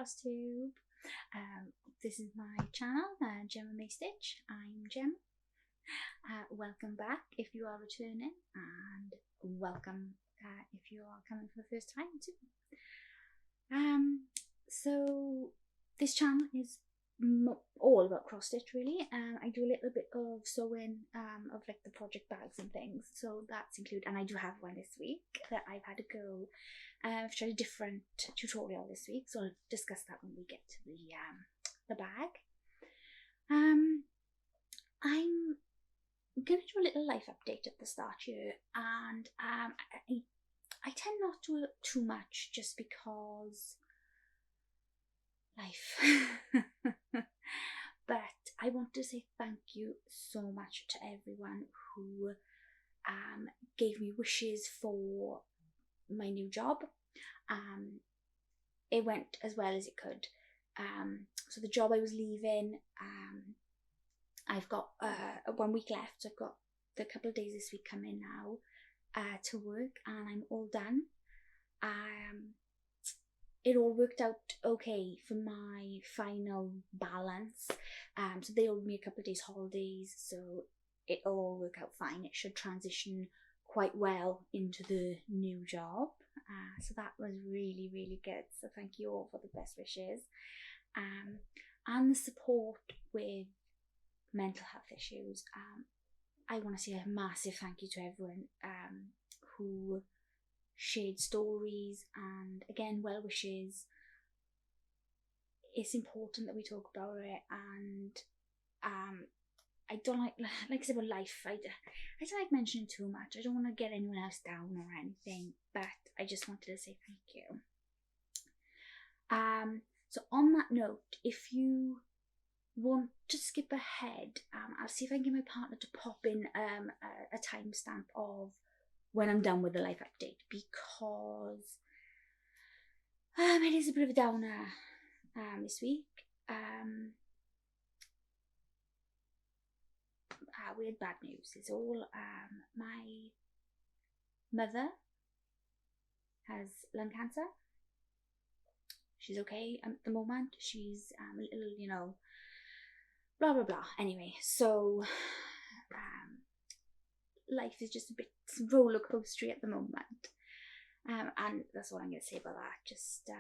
Flosstube. This is my channel, Gemma May Stitch. I'm Gemma. Welcome back if you are returning, and welcome if you are coming for the first time too. So this channel is all about cross stitch really. I do a little bit of sewing of like the project bags and things, so that's included, and I do have one this week that I've had to go try a different tutorial this week, so I'll discuss that when we get to the bag. I'm gonna do a little life update at the start here, and I tend not to do too much just because life. But I want to say thank you so much to everyone who gave me wishes for my new job. It went as well as it could. So the job I was leaving, I've got 1 week left, so I've got a couple of days this week coming now to work, and I'm all done. It all worked out okay for my final balance. So they owed me a couple of days holidays, so it'll all work out fine. It should transition quite well into the new job. So that was really, really good. So thank you all for the best wishes. And the support with mental health issues. I want to say a massive thank you to everyone who shared stories and again well wishes. It's important that we talk about it, and I don't like I said about life, I don't like mentioning too much. I don't want to get anyone else down or anything, but I just wanted to say thank you. So on that note, if you want to skip ahead, I'll see if I can get my partner to pop in a timestamp of when I'm done with the life update, because it is a bit of a downer this week. We had bad news. It's all my mother has lung cancer. She's okay at the moment. She's a little, you know, blah blah blah. Anyway, so life is just a bit roller coastery at the moment, and that's all I'm going to say about that. Just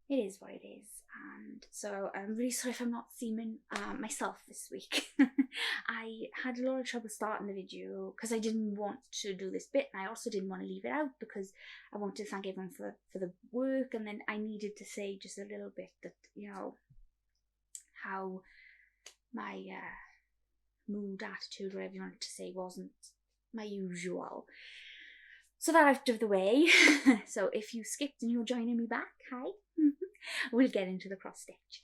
it is what it is, and so I'm really sorry if I'm not seeming myself this week. I had a lot of trouble starting the video because I didn't want to do this bit, and I also didn't want to leave it out because I wanted to thank everyone for the work, and then I needed to say just a little bit that, you know, how my mood, attitude, whatever you wanted to say, wasn't my usual. So that out of the way. So if you skipped and you're joining me back, hi. We'll get into the cross stitch.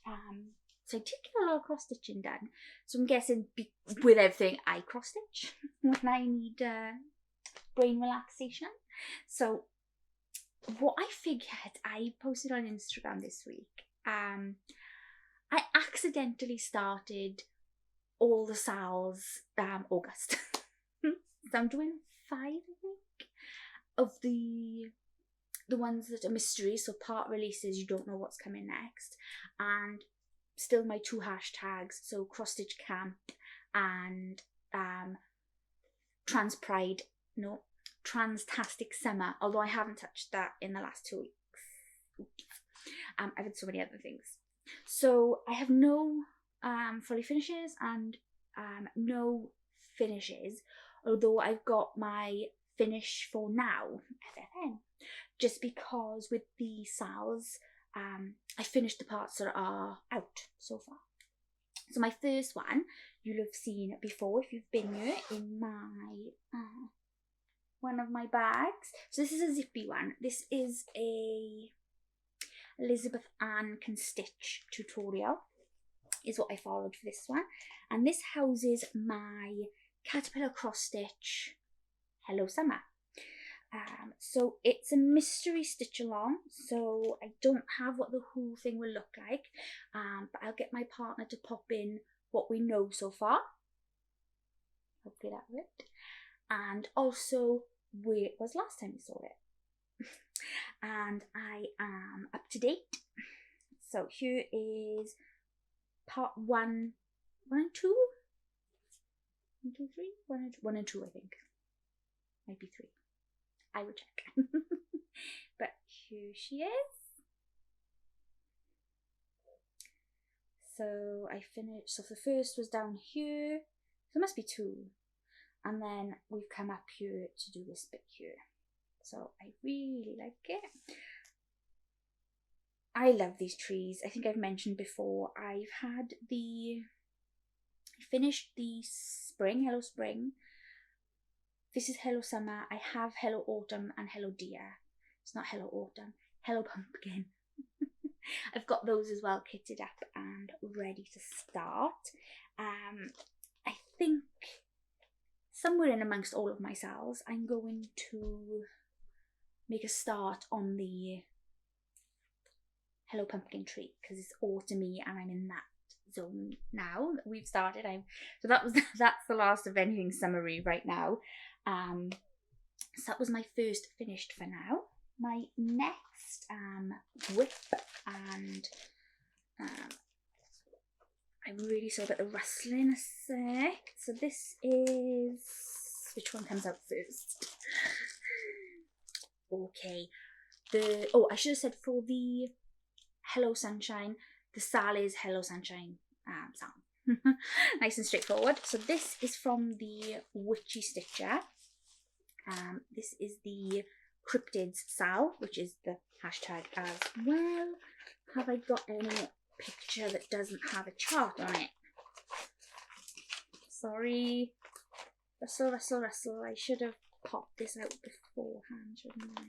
So I did get a lot of cross stitching done. So I'm guessing with everything I cross stitch when I need brain relaxation. So what I figured, I posted on Instagram this week. I accidentally started all the SALs August. So I'm doing 5, I think, of the ones that are mystery, so part releases, you don't know what's coming next, and still my 2 hashtags, so cross stitch camp and transtastic summer, although I haven't touched that in the last 2 weeks. I've had so many other things. So I have no fully finishes and no finishes, although I've got my finish for now, FFN, just because with the SALs, I finished the parts that are out so far. So my first one, you'll have seen before if you've been here in my, one of my bags. So this is a zippy one. This is a Elizabeth Ann Can Stitch tutorial, is what I followed for this one. And this houses my caterpillar cross stitch Hello Summer. So it's a mystery stitch along, so I don't have what the whole thing will look like, but I'll get my partner to pop in what we know so far. Hopefully that worked. And also where it was last time we saw it. and I am up to date. So here is part 1 and 2. 1, 2, 3? 1 and 2, I think. Might be 3. I will check. But here she is. So I finished, so the first was down here, so it must be 2. And then we've come up here to do this bit here. So I really like it. I love these trees. I think I've mentioned before, I finished the spring, Hello Spring. This is Hello Summer. I have Hello Autumn and Hello Deer. It's not Hello Autumn, Hello Pumpkin. I've got those as well kitted up and ready to start. I think somewhere in amongst all of my SALs, I'm going to make a start on the Hello Pumpkin tree because it's autumny and I'm in that zone now that we've started. So that's the last of anything summery right now. So that was my first finished for now. My next whip, and I'm really sorry about the rustling a sec. So this is, which one comes out first? Okay, I should have said for the Hello Sunshine, the SAL is Hello Sunshine SAL. Nice and straightforward. So this is from the Witchy Stitcher. This is the Cryptids SAL, which is the hashtag as well. Have I got any picture that doesn't have a chart on it? Sorry. Rustle. I should have popped this out beforehand, shouldn't I?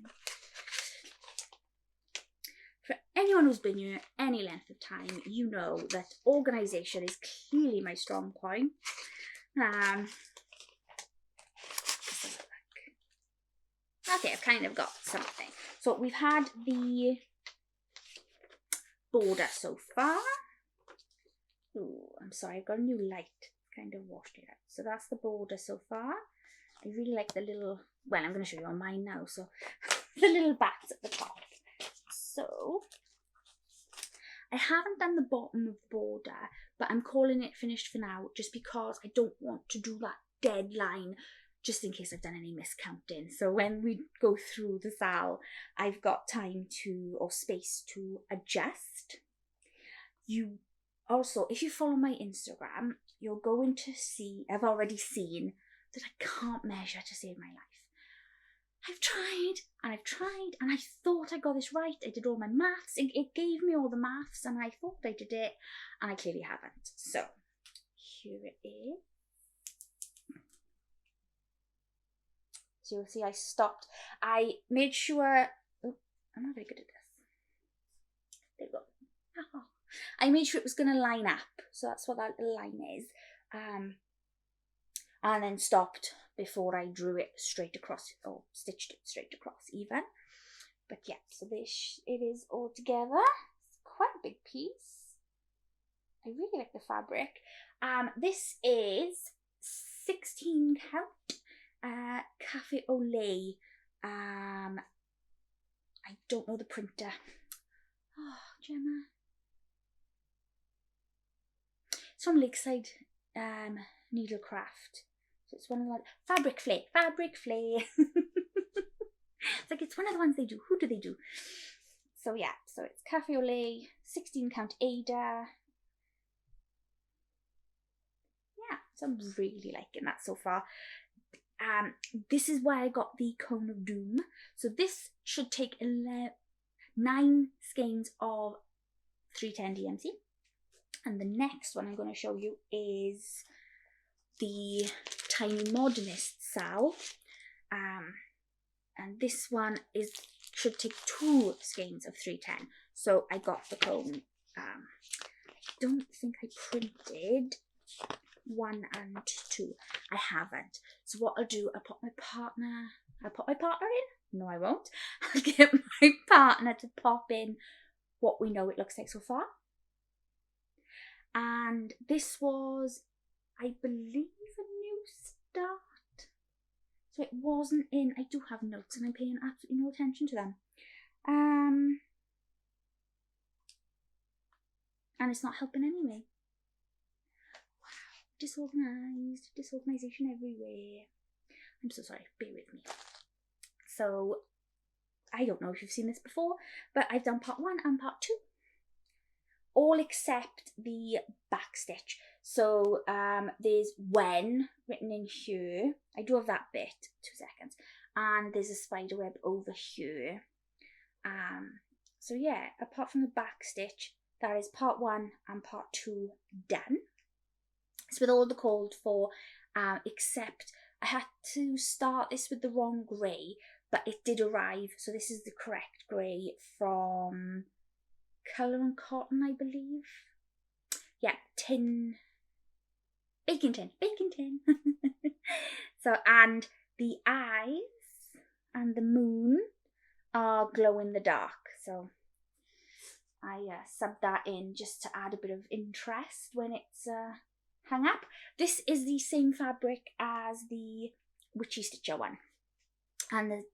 For anyone who's been here any length of time, you know that organisation is clearly my strong point. Okay, I've kind of got something. So we've had the border so far. Ooh, I'm sorry, I've got a new light. Kind of washed it out. So that's the border so far. I really like the little, well, I'm going to show you on mine now. So the little bats at the top. So I haven't done the bottom of the border, but I'm calling it finished for now just because I don't want to do that dead line just in case I've done any miscounting. So when we go through the SAL, I've got time to, or space to adjust. You also, if you follow my Instagram, you're going to see, I've already seen that I can't measure to save my life. I've tried and I thought I got this right. I did all my maths. It gave me all the maths and I thought I did it and I clearly haven't. So here it is. So you'll see I stopped. I made sure, oh, I'm not very good at this. There we go. I made sure it was going to line up. So that's what that little line is. And then stopped before I drew it straight across, or stitched it straight across even. But yeah, so this, it is all together. It's quite a big piece. I really like the fabric. This is 16 count cafe au lait. I don't know the printer. Oh, Gemma. It's from Lakeside Needlecraft. So it's one of the fabric flay. It's like it's one of the ones they do. Who do they do? So yeah, so it's cafe au lait, 16 count aida. Yeah, so I'm really liking that so far. This is where I got the Cone of Doom. So this should take 9 skeins of 310 DMC. And the next one I'm going to show you is the Tiny Modernist SAL. And this one should take 2 skeins of 310. So I got the cone. I don't think I printed 1 and 2. I haven't. So what I'll do, I'll put my partner in. No, I won't. I'll get my partner to pop in what we know it looks like so far. And this was, I believe, a new start. So it wasn't in, I do have notes and I'm paying absolutely no attention to them. And it's not helping anyway. Wow, disorganisation everywhere. I'm so sorry, bear with me. So, I don't know if you've seen this before, but I've done part 1 and part 2. All except the back stitch. So, there's when written in here. I do have that bit, 2 seconds. And there's a spider web over here. So yeah, apart from the back stitch, that is part 1 and part 2 done. It's with all the called for, except I had to start this with the wrong grey, but it did arrive. So this is the correct grey from Colour and Cotton, I believe. Yeah, baking tin. So, and the eyes and the moon are glow in the dark. So I subbed that in just to add a bit of interest when it's hung up. This is the same fabric as the Witchy Stitcher one. And the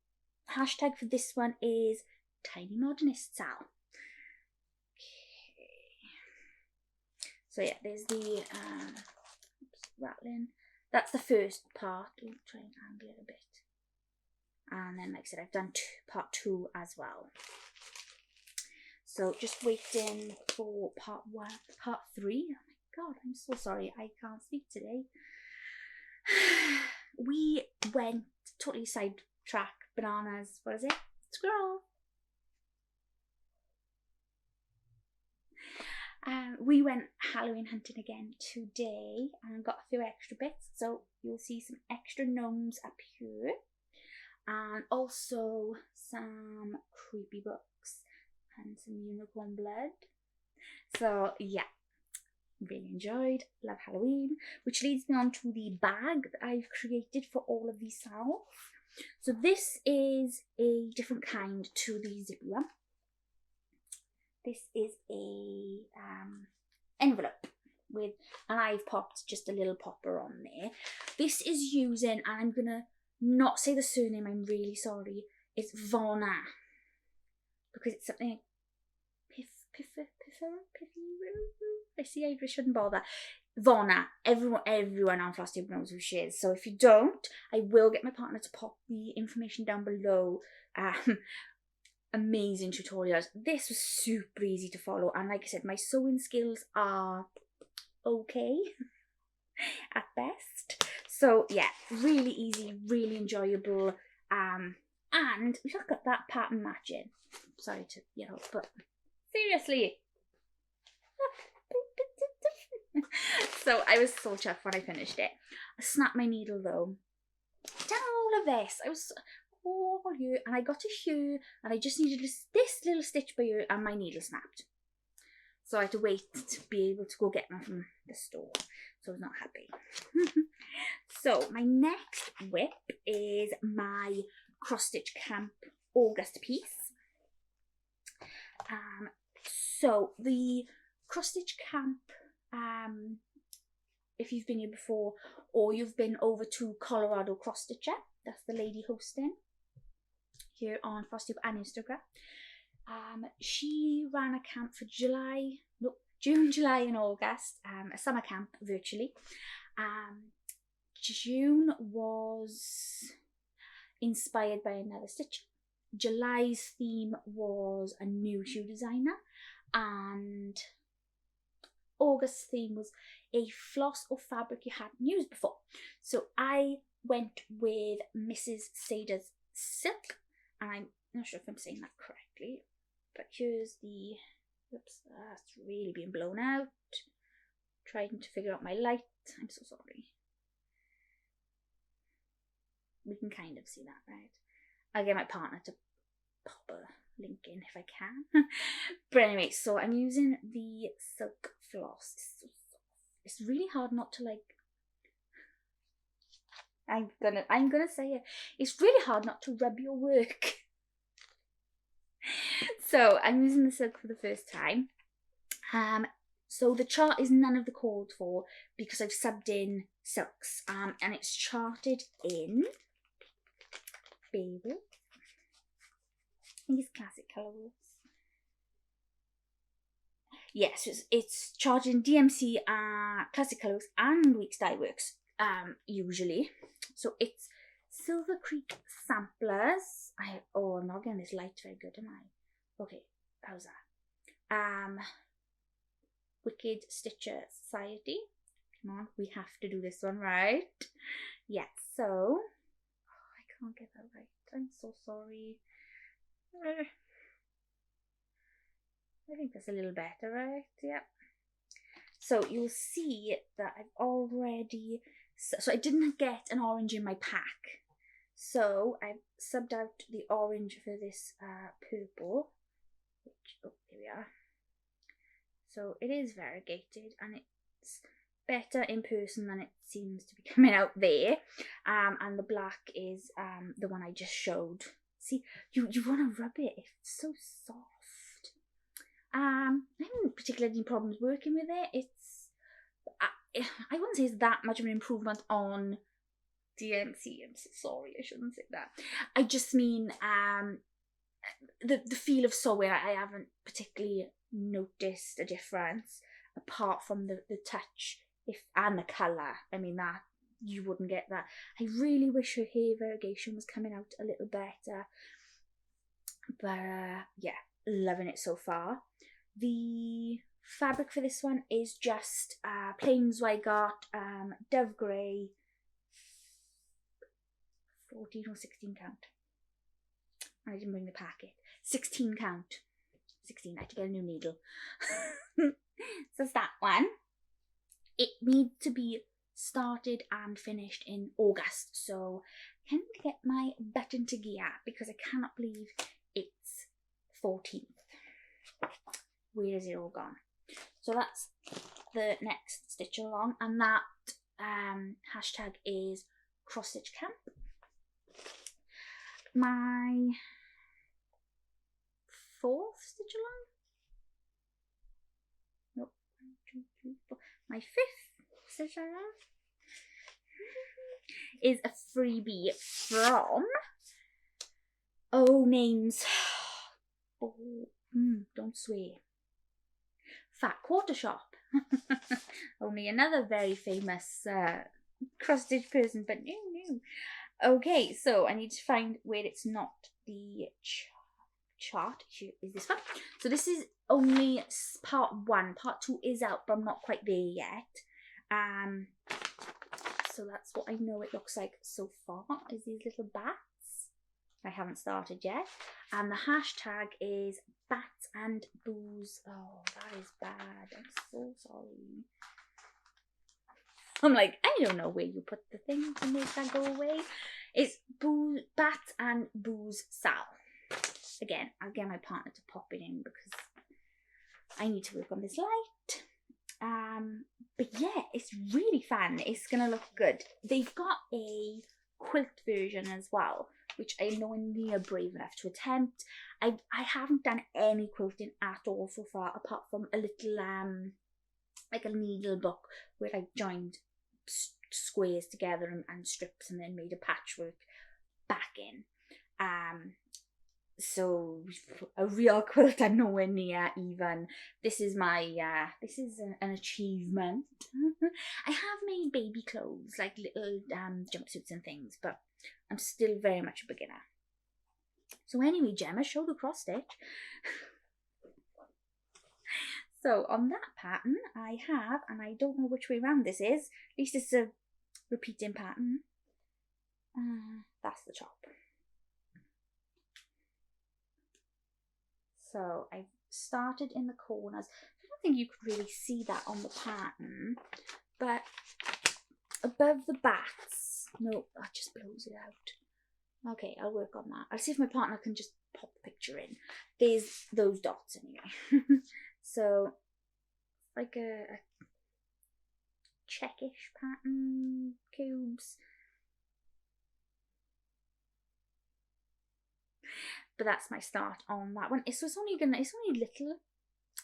hashtag for this one is Tiny Modernist SAL. Okay. So yeah, there's the rattling. That's the first part. I'll try and angle it a bit. And then, like I said, I've done part 2 as well. So just waiting for part 3. Oh my god, I'm so sorry. I can't speak today. We went totally sidetrack bananas. What is it? Squirrel. We went Halloween hunting again today and got a few extra bits. So you'll see some extra gnomes up here. And also some creepy books and some unicorn blood. So yeah, really enjoyed. Love Halloween. Which leads me on to the bag that I've created for all of these SALs. So this is a different kind to the zippy one. This is a envelope with, and I've popped just a little popper on there. This is using, and I'm gonna not say the surname, I'm really sorry. It's VONNA, because it's something PFEIFFER. I see I shouldn't bother. VONNA. Everyone on Flosstube knows who she is. So if you don't, I will get my partner to pop the information down below. Amazing tutorials. This was super easy to follow, and like I said, my sewing skills are okay at best. So yeah, really easy, really enjoyable, and look at that pattern matching. Sorry to, but seriously. So I was so chuffed when I finished it. I snapped my needle though. Done all of this. I was all here, and I got to here, and I just needed this little stitch by here, and my needle snapped. So I had to wait to be able to go get them from the store. So I was not happy. So my next whip is my Cross Stitch Camp August piece. So the Cross Stitch Camp, if you've been here before or you've been over to Colorado Cross Stitcher, that's the lady hosting here on Flosstube and Instagram. She ran a camp for June, July and August, a summer camp virtually. June was inspired by another stitcher. July's theme was a new shoe designer, and August's theme was a floss or fabric you hadn't used before. So I went with Mrs. Sada's silk, and I'm not sure if I'm saying that correctly, but here's the, oops, that's really being blown out. Trying to figure out my light, I'm so sorry. We can kind of see that, right? I'll get my partner to pop a link in if I can. But anyway, so I'm using the silk floss. It's so soft. It's really hard not to I'm gonna say it. It's really hard not to rub your work. So I'm using the silk for the first time. So the chart is none of the called for because I've subbed in silks. And it's charted in bevel. These classic colours. Yes, it's charging DMC, classic colours and Weeks Dye Works, usually. So it's Silver Creek Samplers. I'm not getting this light very good, am I? Okay, how's that? Wicked Stitcher Society. Come on, we have to do this one right. Yes, so I can't get that right. I'm so sorry. I think that's a little better, right? Yeah. So you'll see that I've already, so I didn't get an orange in my pack. So I've subbed out the orange for this purple, which, oh, here we are. So it is variegated and it's better in person than it seems to be coming out there. And the black is the one I just showed. See, you want to rub it, it's so soft. I haven't particularly any problems working with it. It's, I wouldn't say it's that much of an improvement on DMC. I'm so sorry, I shouldn't say that. I just mean the feel of sewing. I haven't particularly noticed a difference apart from the touch and the colour. I mean, that you wouldn't get that. I really wish her hair variegation was coming out a little better. But yeah, loving it so far. The fabric for this one is just plain Zweigart Dove Grey 14 or 16 count. I didn't bring the packet. 16 count. 16, I had to get a new needle. So it's that one. It needs to be started and finished in August. So I can't get my button to gear because I cannot believe it's 14th. Where is it all gone? So that's the next stitch along, and that hashtag is cross-stitch camp. My 4th stitch along? Nope. 1, 2, 3, 4. My 5th stitch along is a freebie from names. Oh, don't swear. Fat Quarter Shop. Only another very famous cross-stitch person, but no. Okay, so I need to find where it's not the chart. Here is this one. So this is only part 1. Part 2 is out, but I'm not quite there yet. So that's what I know it looks like so far, is these little bats. I haven't started yet. And the hashtag is BATSANDBOOSSAL. Oh, that is bad. I'm so sorry. I'm like, I don't know where you put the thing to make that go away. It's BATSANDBOOSSAL. Again, I'll get my partner to pop it in because I need to work on this light. But yeah, it's really fun. It's gonna look good. They've got a quilt version as well, which I'm nowhere near brave enough to attempt. I haven't done any quilting at all so far, apart from a little like a needle book where I joined squares together and strips and then made a patchwork back in. So a real quilt I'm nowhere near even. This is my this is an achievement. I have made baby clothes, like little jumpsuits and things, but I'm still very much a beginner. So anyway, Gemma, show the cross stitch. So on that pattern I have, and I don't know which way around this is, at least it's a repeating pattern. That's the top. So I've started in the corners. I don't think you could really see that on the pattern, but above the bats, no, that just blows it out. Okay, I'll work on that. I'll see if my partner can just pop the picture in. There's those dots anyway. So, like a checkish pattern, cubes. But that's my start on that one. So it's only little.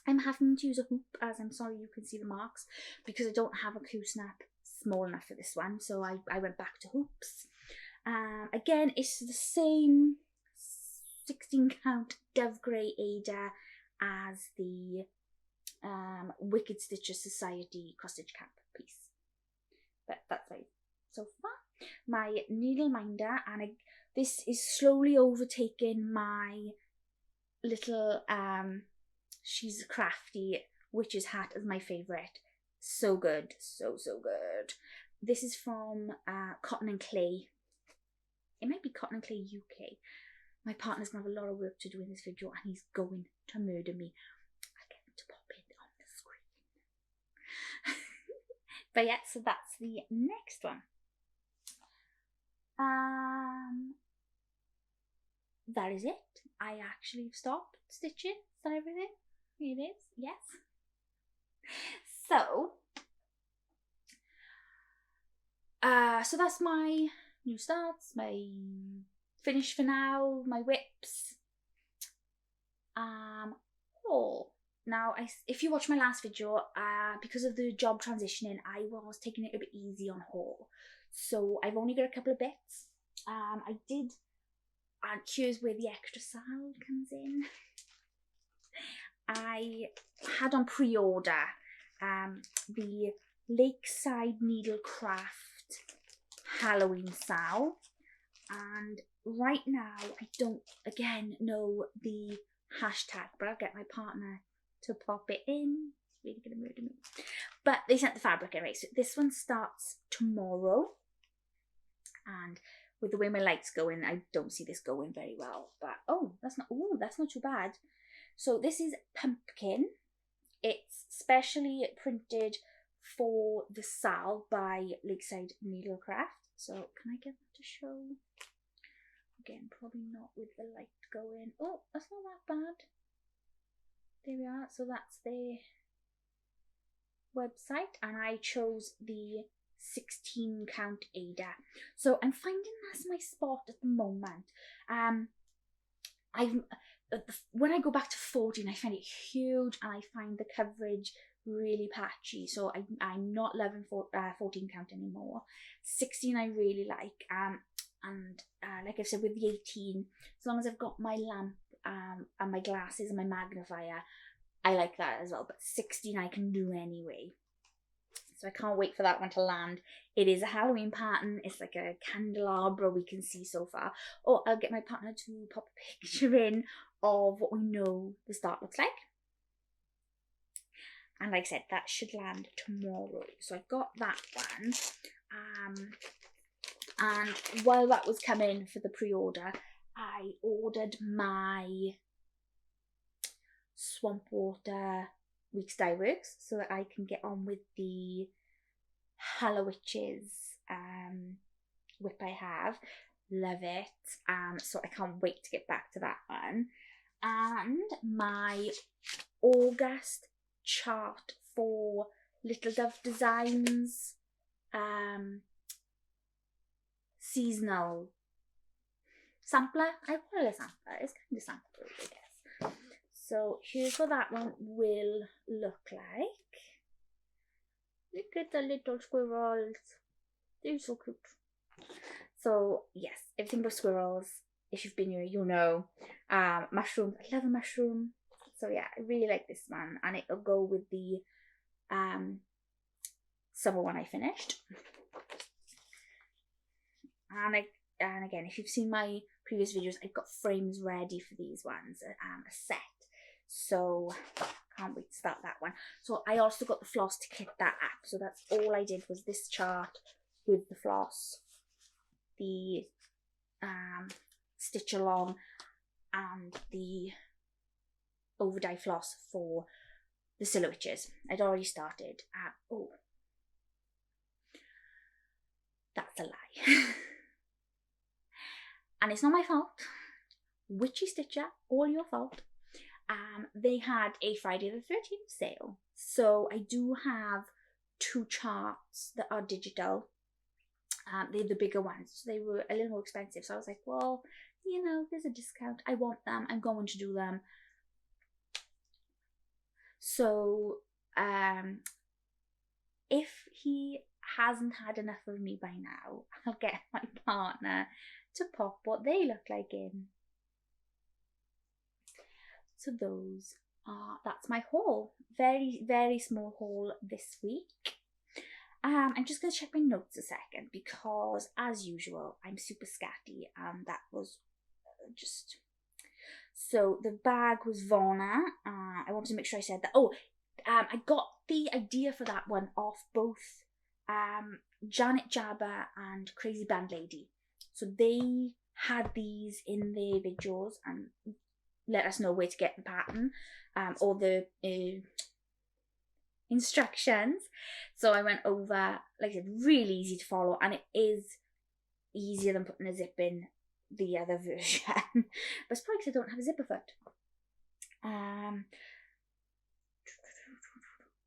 I'm having to use a hoop, as I'm sorry you can see the marks, because I don't have a Q-snap small enough for this one. So I went back to hoops. Again, it's the same 16 count dove grey Aida as the Wicked Stitches Society cross stitch cap piece. But that's right so far. My needle minder, and this is slowly overtaking my little she's crafty witch's hat as my favourite. So good, so good. This is from Cotton and Clay. It might be Cotton and Clay UK. My partner's gonna have a lot of work to do in this video, and he's going to murder me. I'll get him to pop it on the screen. But yeah, so that's the next one. That is it. I actually stopped stitching. Is that everything? It is, yes. So that's my new starts, my finish for now, my whips. Haul. Now, if you watch my last video, because of the job transitioning, I was taking it a bit easy on haul. So I've only got a couple of bits. I did, and here's where the extra SAL comes in. I had on pre-order the Lakeside Needlecraft Halloween SAL, and right now I don't again know the hashtag, but I'll get my partner to pop it in. It's really gonna murder me. But they sent the fabric anyway, so this one starts tomorrow, and with the way my light's going, I don't see this going very well. But that's not too bad. So this is Pumpkin. It's specially printed for the SAL by Lakeside Needlecraft. So can I get that to show? Again, probably not with the light going. Oh, that's not that bad. There we are. So that's their website, and I chose the 16 count Aida. So I'm finding that's my spot at the moment. When I go back to 14, I find it huge, and I find the coverage really patchy. So I'm not loving 14 count anymore. 16 I really like. And like I've said with the 18, as long as I've got my lamp and my glasses and my magnifier, I like that as well. But 16 I can do anyway. So I can't wait for that one to land. It is a Halloween pattern. It's like a candelabra we can see so far. Oh, I'll get my partner to pop a picture in of what we know the start looks like. And like I said, that should land tomorrow. So I've got that one. And while that was coming for the pre-order, I ordered my Swamp Water Week's Dye Works so that I can get on with the Hallowitches whip I have. Love it. So I can't wait to get back to that one. And my August chart for Little Dove Designs seasonal sampler. I call it a sampler. It's kind of sample, I guess. So here's what that one will look like. Look at the little squirrels. They're so cute. So yes, everything but squirrels. If you've been here, you'll know. Mushrooms. I love a mushroom. So yeah, I really like this one, and it'll go with the summer one I finished. And again, if you've seen my previous videos, I've got frames ready for these ones, a set. So can't wait to start that one. So I also got the floss to kit that up. So that's all I did was this chart with the floss, the stitch along, and the over dye floss for the silhouettes. I'd already started. That's a lie. And it's not my fault. Witchy Stitcher, all your fault. They had a Friday the 13th sale. So I do have 2 charts that are digital. They're the bigger ones. So they were a little more expensive. So I was like, well, you know, there's a discount. I want them. I'm going to do them. So if he hasn't had enough of me by now, I'll get my partner to pop what they look like in. So that's my haul. Very, very small haul this week. I'm just going to check my notes a second because, as usual, I'm super scatty, and that was just... So the bag was VONNA. I wanted to make sure I said that. I got the idea for that one off both Janet Jabber and Crazy Band Lady. So they had these in their videos and let us know where to get the pattern or the instructions. So I went over, like I said, really easy to follow, and it is easier than putting a zip in the other version. But it's probably because I don't have a zipper foot.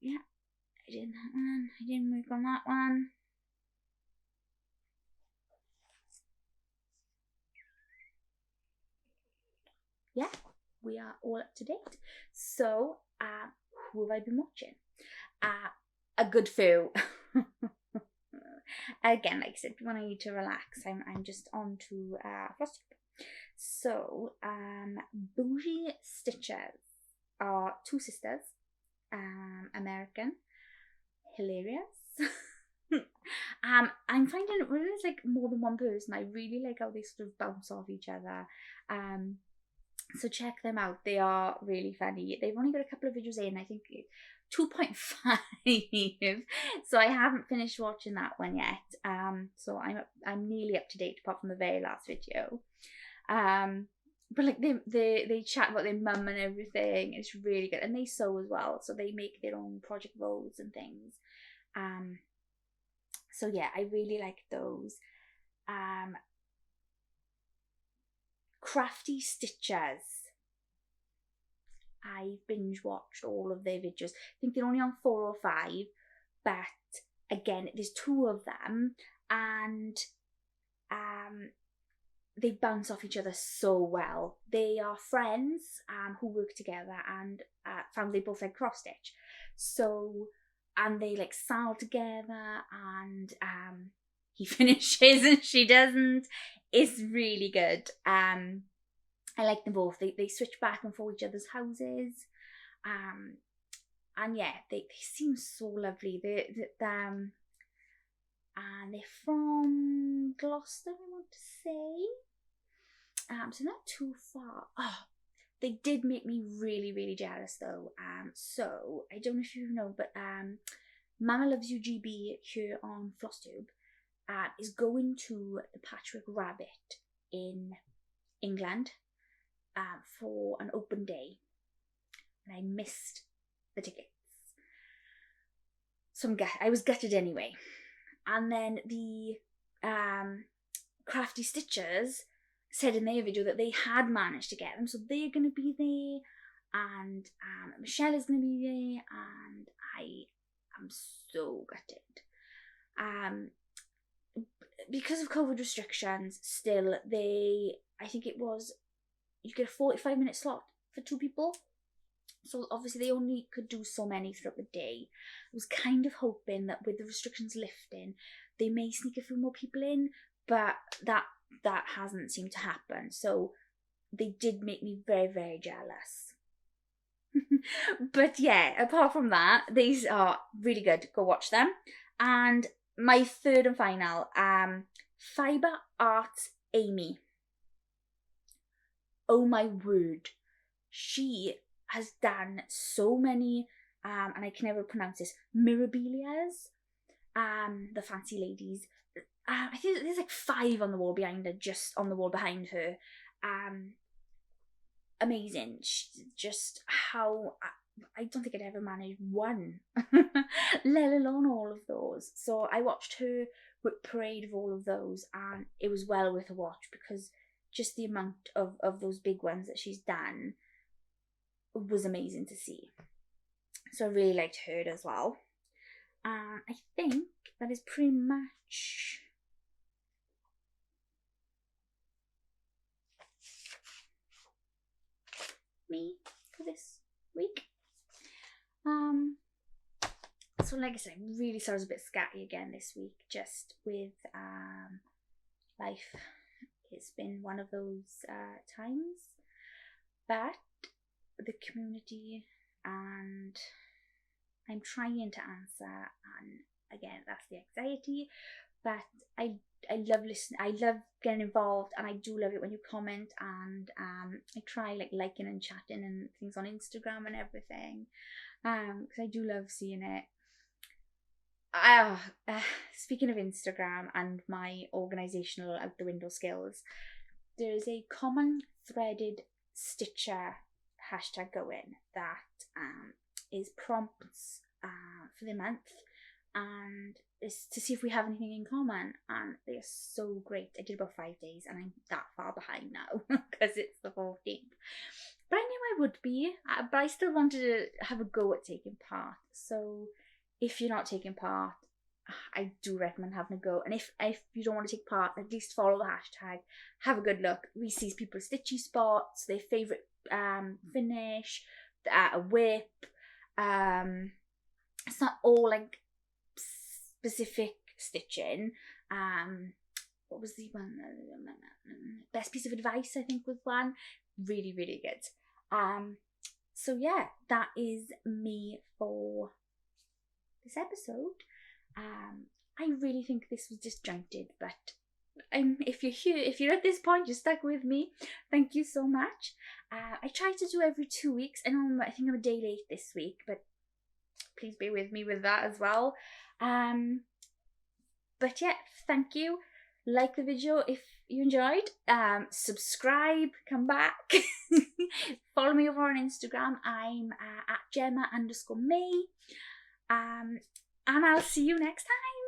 Yeah, I did that one. I didn't work on that one. Yeah, we are all up to date. So, who have I been watching? A good few. Again, like I said, when I need to relax, I'm just on to Flosstube. So, Bougi Stitchers are two sisters, American, hilarious. I'm finding when there's like more than one person, I really like how they sort of bounce off each other. So check them out. They are really funny. They've only got a couple of videos in, I think 2.5. So I haven't finished watching that one yet. So I'm nearly up to date apart from the very last video. But like they chat about their mum and everything. It's really good. And they sew as well. So they make their own project rolls and things. So yeah, I really like those. Crafty Stitchers. I binge watched all of their videos. I think they're only on 4 or 5, but again, there's 2 of them, and they bounce off each other so well. They are friends who work together and found they both like cross stitch. So, and they like SAL together, and he finishes and she doesn't. It's really good. I like them both. They switch back and forth each other's houses. And yeah, they seem so lovely. And they're from Gloucester, I want to say. So not too far. Oh, they did make me really, really jealous though. So I don't know if you know, but Mama Loves You GB here on Flosstube is going to the Patchwork Rabbit in England for an open day, and I missed the tickets. So I was gutted anyway. And then the Crafty Stitchers said in their video that they had managed to get them, so they're going to be there, and Michelle is going to be there, and I am so gutted. Because of COVID restrictions, still I think it was, you get a 45-minute slot for 2 people. So obviously they only could do so many throughout the day. I was kind of hoping that with the restrictions lifting, they may sneak a few more people in, but that hasn't seemed to happen. So they did make me very, very jealous. But yeah, apart from that, these are really good. Go watch them. And my third and final, Fiber Arts Amy. Oh my word. She has done so many, and I can never pronounce this, mirabilias, the fancy ladies. I think there's like 5 on the wall behind her, just on the wall behind her. Amazing. Just how, I don't think I'd ever managed one, let alone all of those. So I watched her whip parade of all of those, and it was well worth a watch because just the amount of those big ones that she's done was amazing to see. So I really liked her as well. I think that is pretty much me for this week. So like I said, I'm really sorry I was a bit scatty again this week, just with life. It's been one of those times, but the community, and I'm trying to answer, and again, that's the anxiety, but I love listening, I love getting involved, and I do love it when you comment, and I try like liking and chatting and things on Instagram and everything, because I do love seeing it. Speaking of Instagram and my organisational out the window skills, there is a common threaded stitcher hashtag going that is prompts for the month, and it's to see if we have anything in common, and they're so great. I did about 5 days and I'm that far behind now because it's the 14th, but I knew I would be, but I still wanted to have a go at taking part. So if you're not taking part, I do recommend having a go, and if you don't want to take part, at least follow the hashtag, have a good look. We see people's stitchy spots, their favourite finish, a whip. It's not all like specific stitching. What was the one? Best piece of advice, I think, was one. Really, really good. So yeah, that is me for this episode. I really think this was disjointed, but if you're here, if you're at this point, you're stuck with me, thank you so much. I try to do every 2 weeks. I think I'm a day late this week, but please bear with me with that as well. But yeah, thank you. Like the video if you enjoyed. Subscribe, come back. Follow me over on Instagram. I'm at Gemma_me. And I'll see you next time.